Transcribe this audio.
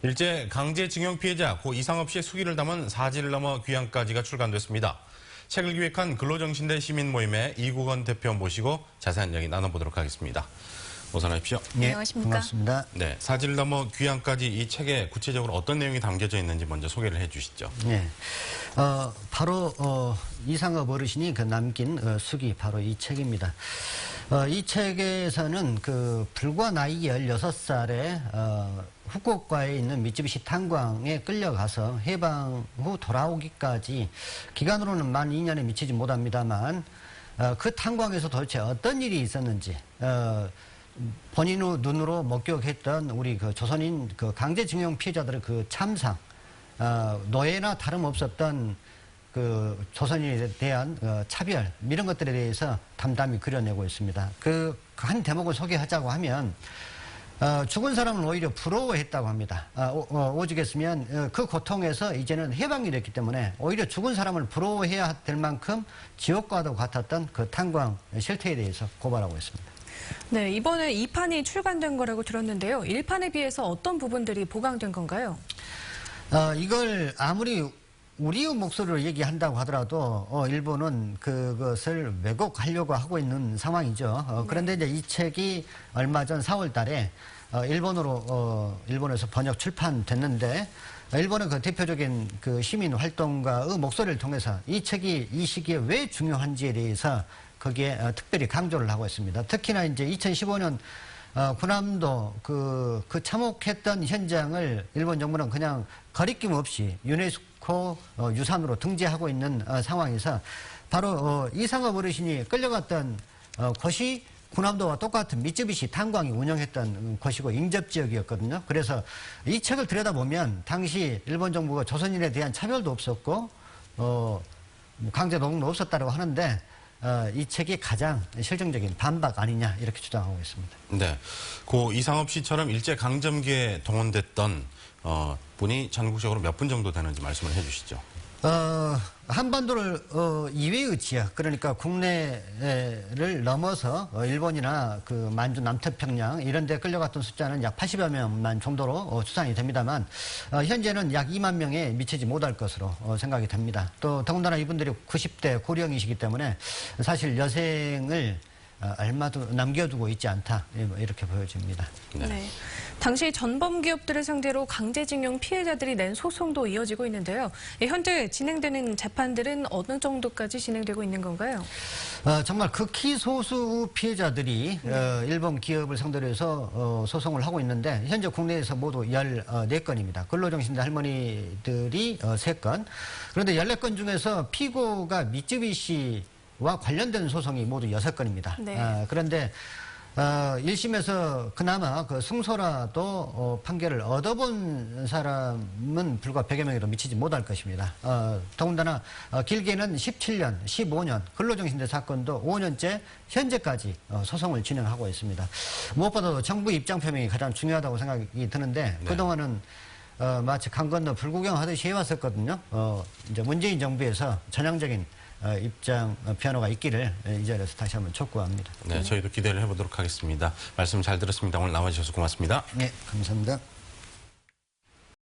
일제 강제징용 피해자 고 이상업 씨의 수기를 담은 사지를 넘어 귀향까지가 출간됐습니다. 책을 기획한 근로정신대 시민모임의 이국원 대표 모시고 자세한 이야기 나눠보도록 하겠습니다. 어서 나십시오. 네, 안녕하십니까? 반갑습니다. 네, 사지를 넘어 귀향까지 이 책에 구체적으로 어떤 내용이 담겨져 있는지 먼저 소개를 해주시죠. 네, 바로 이상업 어르신이 남긴 수기 바로 이 책입니다. 이 책에서는 불과 나이 16살에 후쿠오카에 있는 미쯔비시 탄광에 끌려가서 해방 후 돌아오기까지 기간으로는 만 2년에 미치지 못합니다만 그 탄광에서 도대체 어떤 일이 있었는지 본인 눈으로 목격했던 우리 조선인 강제징용 피해자들의 참상, 노예나 다름없었던 조선인에 대한 차별 이런 것들에 대해서 담담히 그려내고 있습니다. 한 대목을 소개하자고 하면 죽은 사람은 오히려 부러워했다고 합니다. 오죽했으면 그 고통에서 이제는 해방이 됐기 때문에 오히려 죽은 사람을 부러워해야 될 만큼 지옥과도 같았던 탄광 실태에 대해서 고발하고 있습니다. 네, 이번에 2판이 출간된 거라고 들었는데요. 1판에 비해서 어떤 부분들이 보강된 건가요? 이걸 아무리 우리의 목소리로 얘기한다고 하더라도 일본은 그것을 왜곡하려고 하고 있는 상황이죠. 그런데 이제 이 책이 얼마 전 4월 달에 일본에서 번역 출판됐는데 일본의 대표적인 시민 활동가의 목소리를 통해서 이 책이 이 시기에 왜 중요한지에 대해서 거기에 특별히 강조를 하고 있습니다. 특히나 이제 2015년 군함도 참혹했던 현장을 일본 정부는 그냥 거리낌 없이 유네스코 유산으로 등재하고 있는 상황에서 바로 이상업 어르신이 끌려갔던 곳이 군함도와 똑같은 미쯔비시 탄광이 운영했던 곳이고 인접지역이었거든요. 그래서 이 책을 들여다보면 당시 일본 정부가 조선인에 대한 차별도 없었고 강제 노동도 없었다고 하는데 이 책이 가장 실증적인 반박 아니냐 이렇게 주장하고 있습니다. 네, 고 이상업 씨처럼 일제 강점기에 동원됐던 분이 전국적으로 몇 분 정도 되는지 말씀을 해주시죠. 한반도를 이외의 지역, 그러니까 국내를 넘어서 일본이나 만주 남태평양 이런 데 끌려갔던 숫자는 약 80여 명만 정도로 추산이 됩니다만 현재는 약 2만 명에 미치지 못할 것으로 생각이 됩니다. 또 더군다나 이분들이 90대 고령이시기 때문에 사실 여생을 얼마도 남겨두고 있지 않다 이렇게 보여집니다. 네. 당시 전범 기업들을 상대로 강제징용 피해자들이 낸 소송도 이어지고 있는데요. 현재 진행되는 재판들은 어느 정도까지 진행되고 있는 건가요? 정말 극히 소수 피해자들이 일본 기업을 상대로 해서 소송을 하고 있는데 현재 국내에서 모두 14건입니다. 근로정신대 할머니들이 3건. 그런데 14건 중에서 피고가 미쯔비시와 관련된 소송이 모두 6건입니다. 네. 그런데 1심에서 그나마 승소라도 판결을 얻어본 사람은 불과 100여 명에도 미치지 못할 것입니다. 더군다나 길게는 17년, 15년, 근로정신대 사건도 5년째 현재까지 소송을 진행하고 있습니다. 무엇보다도 정부 입장 표명이 가장 중요하다고 생각이 드는데 네. 그동안은 마치 강 건너 불구경하듯이 해왔었거든요. 이제 문재인 정부에서 전향적인 입장 변화가 있기를 이 자리에서 다시 한번 촉구합니다. 네, 저희도 기대를 해보도록 하겠습니다. 말씀 잘 들었습니다. 오늘 나와주셔서 고맙습니다. 네, 감사합니다.